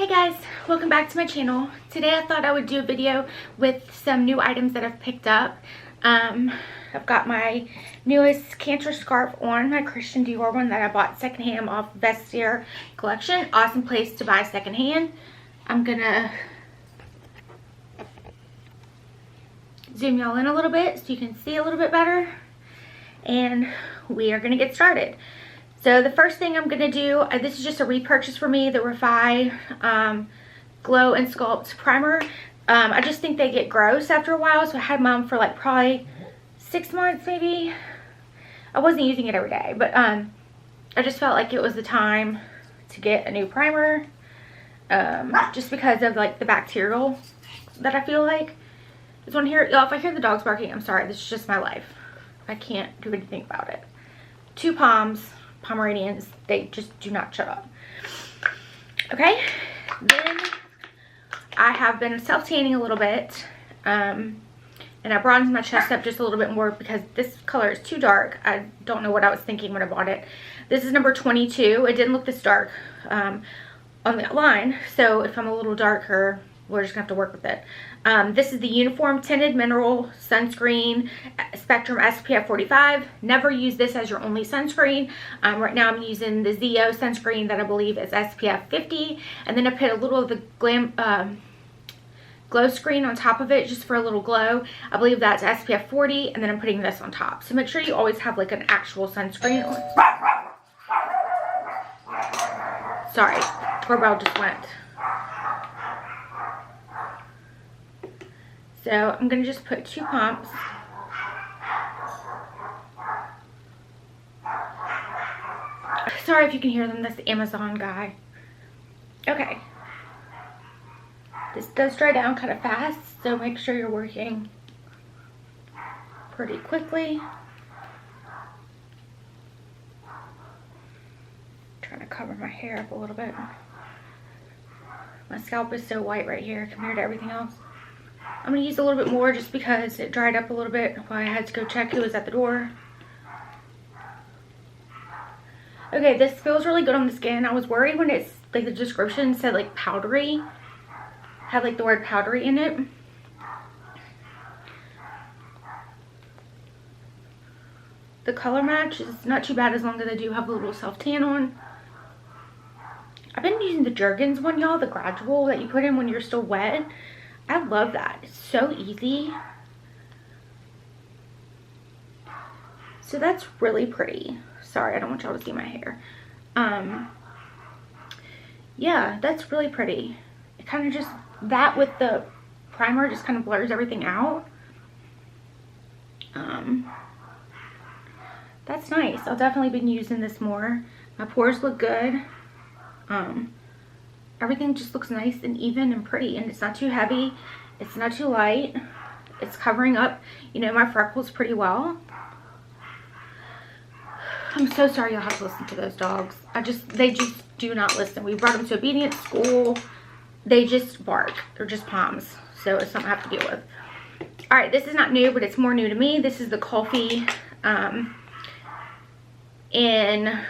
Hey guys, welcome back to my channel. Today I thought I would do a video with some new items that I've picked up. I've got my newest cancer scarf on, my Christian Dior one that I bought secondhand off Vestiaire collection. Awesome place to buy secondhand. I'm gonna zoom y'all in a little bit so you can see a little bit better. And we are gonna get started. So the first thing I'm going to do, this is just a repurchase for me, the Rosy Glow and Sculpt Primer. I just think they get gross after a while, so I had mine for like probably 6 months maybe. I wasn't using it every day, but I just felt like it was the time to get a new primer. Just because of like the bacterial that I feel like is on here. Y'all, if I hear the dogs barking, I'm sorry, this is just my life. I can't do anything about it. 2 Pomeranians, they just do not shut up. Okay, then I have been self-tanning a little bit, and I bronzed my chest up just a little bit more because this color is too dark. I don't know what I was thinking when I bought it. This is number 22. It didn't look this dark on the line, so if I'm a little darker, we're just gonna have to work with it. This is the Uniform Tinted Mineral Sunscreen Spectrum SPF 45. Never use this as your only sunscreen. Right now I'm using the Zio sunscreen that I believe is SPF 50. And then I put a little of the glow screen on top of it just for a little glow. I believe that's SPF 40. And then I'm putting this on top. So make sure you always have like an actual sunscreen on. Sorry, doorbell just went. So I'm going to just put 2 pumps. Sorry if you can hear them, that's the Amazon guy. Okay. This does dry down kind of fast, so make sure you're working pretty quickly. Trying to cover my hair up a little bit. My scalp is so white right here compared to everything else. I'm going to use a little bit more just because it dried up a little bit while I had to go check who was at the door. Okay, this feels really good on the skin. I was worried when it's like the description said like powdery. Had like the word powdery in it. The color match is not too bad as long as I do have a little self tan on. I've been using the Jergens one, y'all, the gradual that you put in when you're still wet. I love that. It's so easy. So that's really pretty. Sorry, I don't want y'all to see my hair. Yeah, that's really pretty. It kind of just, that with the primer just kind of blurs everything out. That's nice. I'll definitely be using this more. My pores look good. Everything just looks nice and even and pretty, and it's not too heavy, it's not too light, it's covering up, you know, my freckles pretty well. I'm so sorry you'll have to listen to those dogs. They just do not listen. We brought them to obedience school. They just bark. They're just poms, so it's something I have to deal with. All right, this is not new, but it's more new to me. This is the Coffee in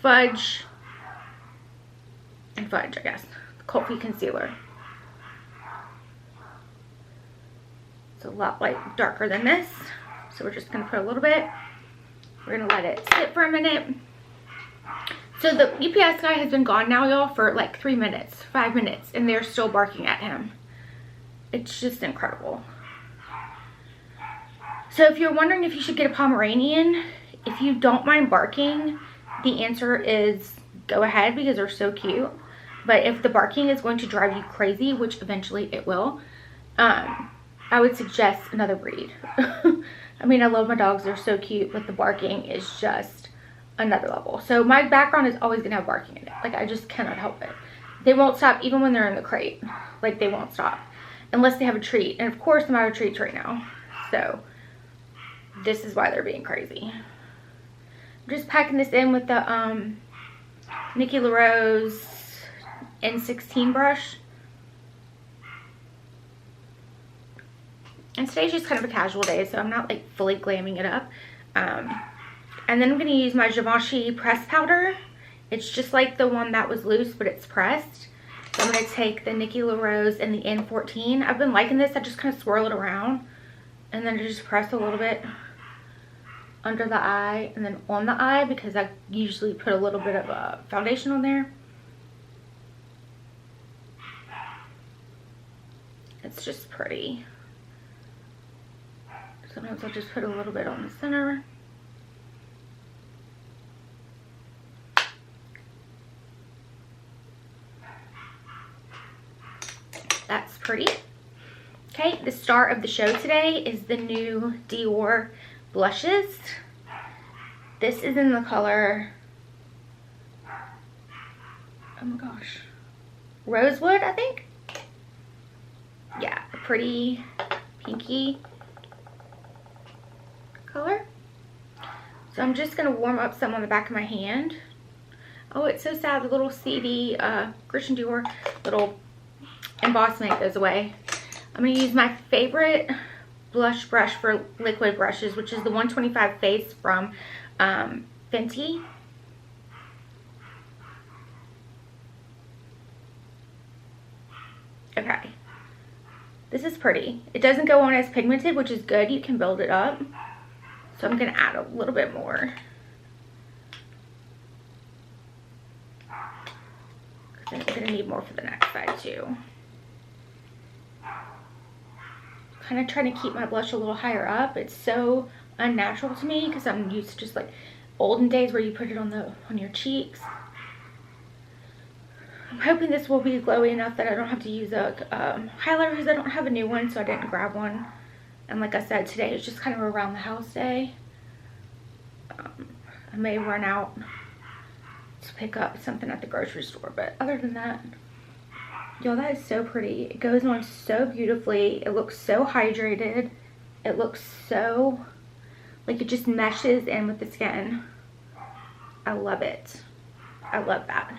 Fudge, I guess. Coffee concealer. It's a lot like darker than this, so we're just gonna put a little bit. We're gonna let it sit for a minute. So the UPS guy has been gone now, y'all, for like 3 minutes, 5 minutes, and they're still barking at him. It's just incredible. So if you're wondering if you should get a Pomeranian, if you don't mind barking, the answer is go ahead because they're so cute. But if the barking is going to drive you crazy, which eventually it will, I would suggest another breed. I mean, I love my dogs. They're so cute, but the barking is just another level. So my background is always going to have barking in it. Like, I just cannot help it. They won't stop even when they're in the crate. Like, they won't stop unless they have a treat. And of course, I'm out of treats right now. So this is why they're being crazy. I'm just packing this in with the Nikki LaRose N16 brush. And today's just kind of a casual day, so I'm not like fully glamming it up. And then I'm going to use my Givenchy press powder It's just like the one that was loose, but it's pressed. So I'm going to take the Nikki LaRose and the N14. I've been liking this. I just kind of swirl it around and then just press a little bit under the eye and then on the eye, because I usually put a little bit of foundation on there. It's just pretty. Sometimes I'll just put a little bit on the center. That's pretty. Okay, the star of the show today is the new Dior blushes. This is in the color, oh my gosh, Rosewood, I think. Yeah, a pretty pinky color. So I'm just gonna warm up some on the back of my hand. Oh, it's so sad, the little CD Christian Dior little embossment goes away. I'm gonna use my favorite blush brush for liquid brushes, which is the 125 Face from Fenty. Okay, this is pretty. It doesn't go on as pigmented, which is good. You can build it up. So I'm gonna add a little bit more. I'm gonna need more for the next side too. Kind of trying to keep my blush a little higher up. It's so unnatural to me because I'm used to just like olden days where you put it on your cheeks. I'm hoping this will be glowy enough that I don't have to use a highlighter, because I don't have a new one, so I didn't grab one. And like I said, today is just kind of around the house day. I may run out to pick up something at the grocery store, but other than that, y'all, that is so pretty. It goes on so beautifully. It looks so hydrated. It looks so, like, it just meshes in with the skin. I love it. I love that.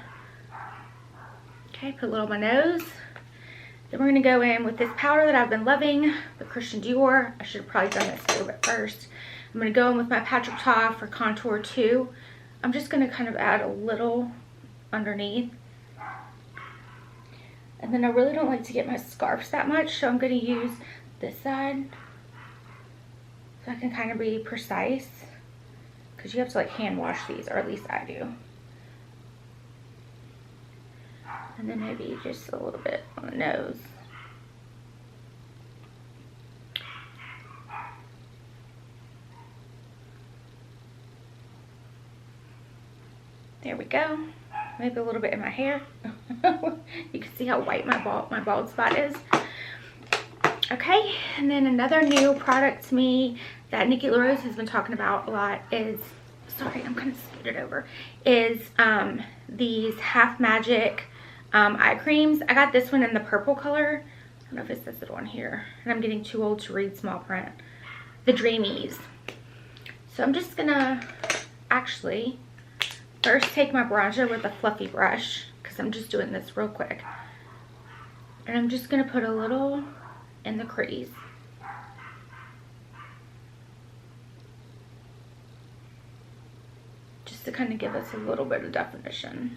Okay, put a little on my nose. Then we're gonna go in with this powder that I've been loving, the Christian Dior. I should have probably done this a little bit first. I'm gonna go in with my Patrick Ta for contour too. I'm just gonna kind of add a little underneath. And then I really don't like to get my scarves that much, so I'm gonna use this side so I can kind of be precise, because you have to like hand wash these, or at least I do. And then maybe just a little bit on the nose. There we go. Maybe a little bit in my hair. You can see how white my bald spot is. Okay, and then another new product to me that Nikki LaRose has been talking about a lot is, sorry, I'm kind of scooted over, is these Half Magic eye creams. I got this one in the purple color. I don't know if it says it on here, and I'm getting too old to read small print. The Dreamies. So I'm just gonna actually first take my bronzer with a fluffy brush, because I'm just doing this real quick. And I'm just gonna put a little in the crease. Just to kind of give us a little bit of definition.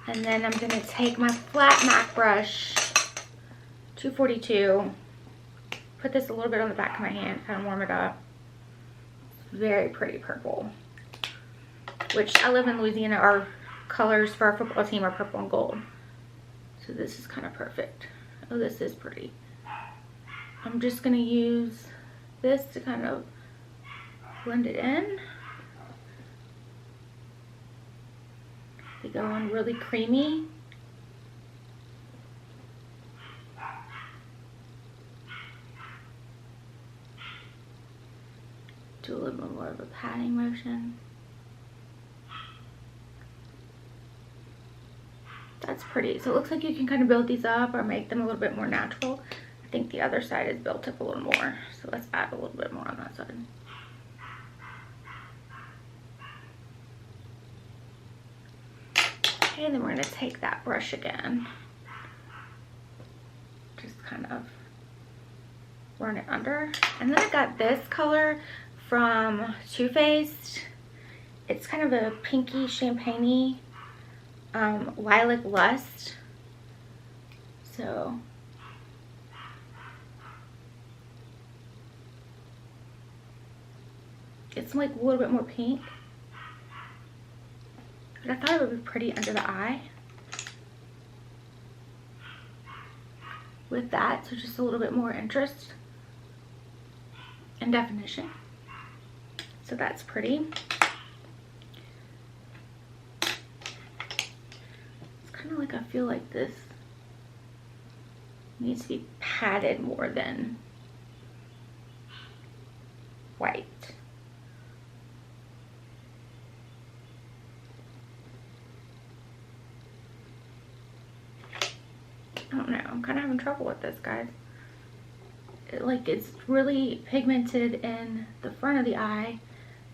And then I'm gonna take my flat MAC brush, 242, put this a little bit on the back of my hand, kind of warm it up. Very pretty purple, which I live in Louisiana. Our colors for our football team are purple and gold. So this is kind of perfect. Oh, this is pretty. I'm just gonna use this to kind of blend it in. They go on really creamy. Do a little bit more of a patting motion. That's pretty. So it looks like you can kind of build these up or make them a little bit more natural. I think the other side is built up a little more. So let's add a little bit more on that side. Okay, and then we're going to take that brush again. Just kind of run it under. And then I got this color from Too Faced. It's kind of a pinky champagne-y lilac lust. So it's like a little bit more pink. But I thought it would be pretty under the eye with that, so just a little bit more interest and definition. So that's pretty. It's kind of like, I feel like this needs to be padded more than white. I don't know, I'm kind of having trouble with this, guys. It's really pigmented in the front of the eye,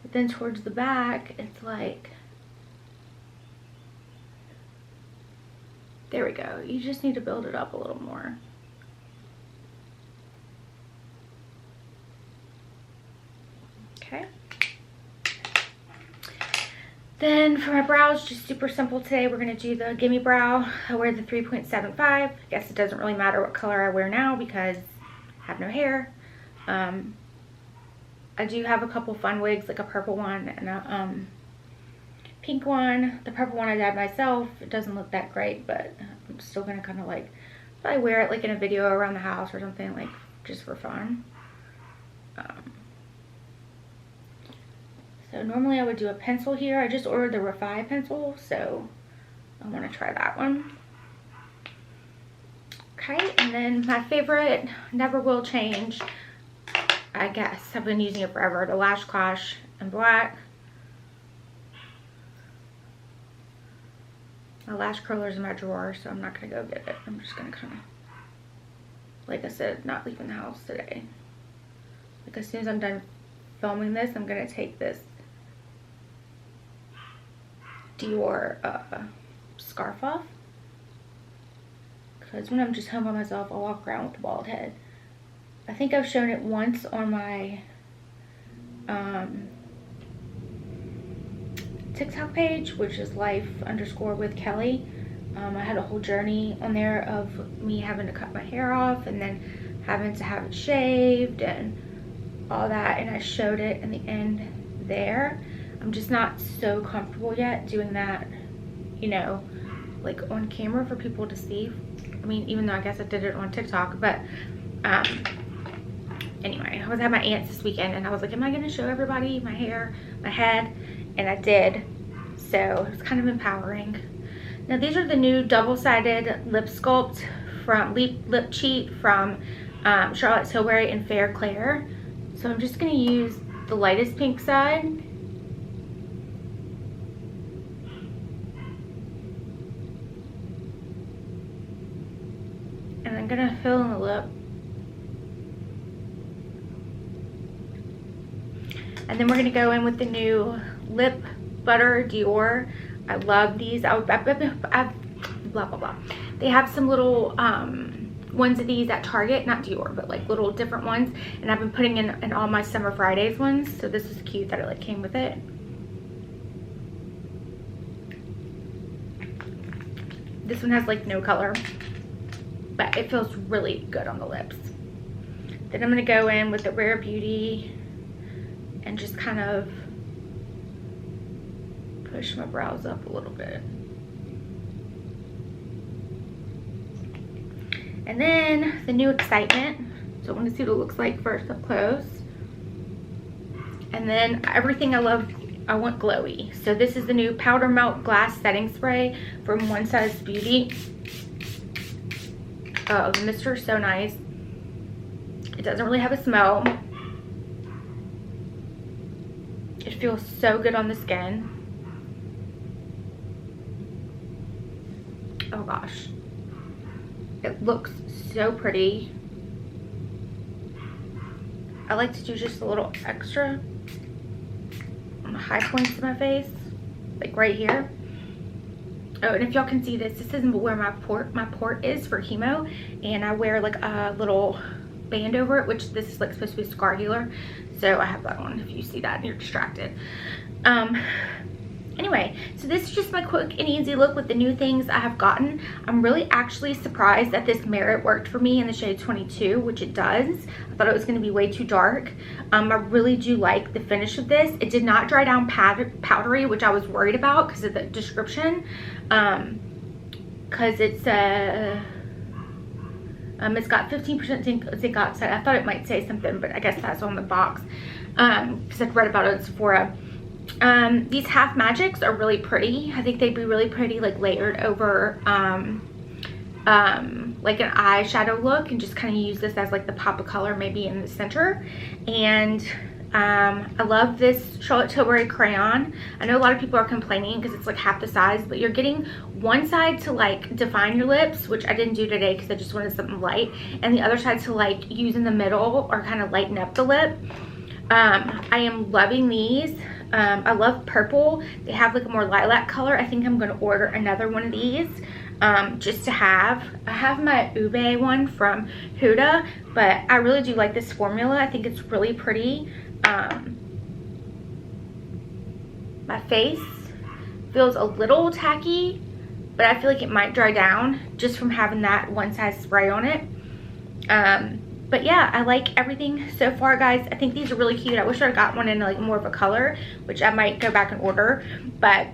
but then towards the back, it's like, there we go. You just need to build it up a little more. Okay. Then for my brows, just super simple today. We're going to do the Gimme Brow. I wear the 3.75. I guess it doesn't really matter what color I wear now because I have no hair. I do have a couple fun wigs, like a purple one and a pink one. The purple one I dyed myself. It doesn't look that great, but I'm still going to kind of like, probably wear it like in a video around the house or something, like just for fun. So normally I would do a pencil here. I just ordered the Refi pencil, so I want to try that one. Okay, and then my favorite, never will change, I guess. I've been using it forever, the Lash Clash in black. My lash curler's in my drawer, so I'm not going to go get it. I'm just going to kind of, like I said, not leaving the house today. Like as soon as I'm done filming this, I'm going to take this Dior scarf off, because when I'm just home by myself, I walk around with a bald head. I think I've shown it once on my TikTok page, which is life_with_Kelly. I had a whole journey on there of me having to cut my hair off and then having to have it shaved and all that, and I showed it in the end there. I'm just not so comfortable yet doing that, you know, like on camera for people to see. I mean, even though I guess I did it on TikTok, but anyway, I was at my aunt's this weekend and I was like, am I going to show everybody my hair, my head? And I did, so it's kind of empowering. Now these are the new double-sided lip sculpt from Lip Cheat from Charlotte Tilbury and Fair Claire. So I'm just going to use the lightest pink side. And I'm going to fill in the lip. And then we're going to go in with the new Lip Butter Dior. I love these. Blah, blah, blah. They have some little ones of these at Target. Not Dior, but like little different ones. And I've been putting in all my Summer Fridays ones. So this is cute that it like came with it. This one has like no color, but it feels really good on the lips. Then I'm going to go in with the Rare Beauty and just kind of push my brows up a little bit. And then the new Excitement. So I want to see what it looks like first up close. And then everything I love, I want glowy. So this is the new Powder Melt Glass Setting Spray from One Size Beauty. Oh, the mister is so nice. It doesn't really have a smell. It feels so good on the skin. Oh gosh. It looks so pretty. I like to do just a little extra on the high points of my face, like right here. Oh, and if y'all can see this isn't where my port is for chemo, and I wear like a little band over it, which this is like supposed to be scar healer. So I have that on if you see that and you're distracted. Anyway, so this is just my quick and easy look with the new things I have gotten. I'm really actually surprised that this Merit worked for me in the shade 22, which it does. I thought it was going to be way too dark. I really do like the finish of this. It did not dry down powdery, which I was worried about because of the description. Because it's got 15% zinc oxide. I thought it might say something, but I guess that's on the box. Because I've read about it at Sephora. These half magics are really pretty. I think they'd be really pretty like layered over like an eyeshadow look, and just kind of use this as like the pop of color maybe in the center. And I love this Charlotte Tilbury crayon. I know a lot of people are complaining because it's like half the size, but you're getting one side to like define your lips, which I didn't do today because I just wanted something light, and the other side to like use in the middle or kind of lighten up the lip. I am loving these. I love purple. They have like a more lilac color. I think I'm going to order another one of these just to have. I have my Ube one from Huda, but I really do like this formula. I think it's really pretty. My face feels a little tacky, but I feel like it might dry down just from having that one size spray on it. But yeah, I like everything so far, guys. I think these are really cute. I wish I got one in like more of a color, which I might go back and order, but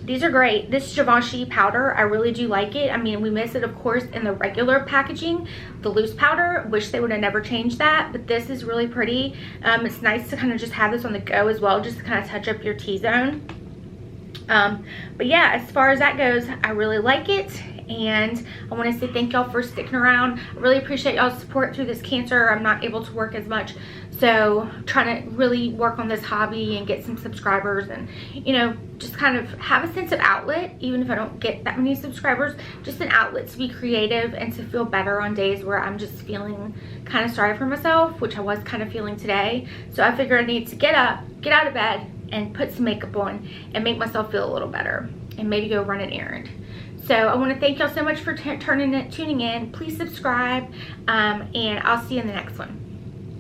these are great. This Givenchy powder, I really do like it. I mean, we miss it, of course, in the regular packaging, the loose powder. Wish they would have never changed that, but this is really pretty. It's nice to kind of just have this on the go as well, just to kind of touch up your T-zone. But yeah, as far as that goes, I really like it. And I want to say thank y'all for sticking around. I really appreciate y'all's support through this cancer. I'm not able to work as much, so trying to really work on this hobby and get some subscribers, and you know, just kind of have a sense of outlet. Even if I don't get that many subscribers, just an outlet to be creative and to feel better on days where I'm just feeling kind of sorry for myself, which I was kind of feeling today. So I figured I need to get up, get out of bed, and put some makeup on and make myself feel a little better, and maybe go run an errand. So I want to thank y'all so much for tuning in. Please subscribe, and I'll see you in the next one.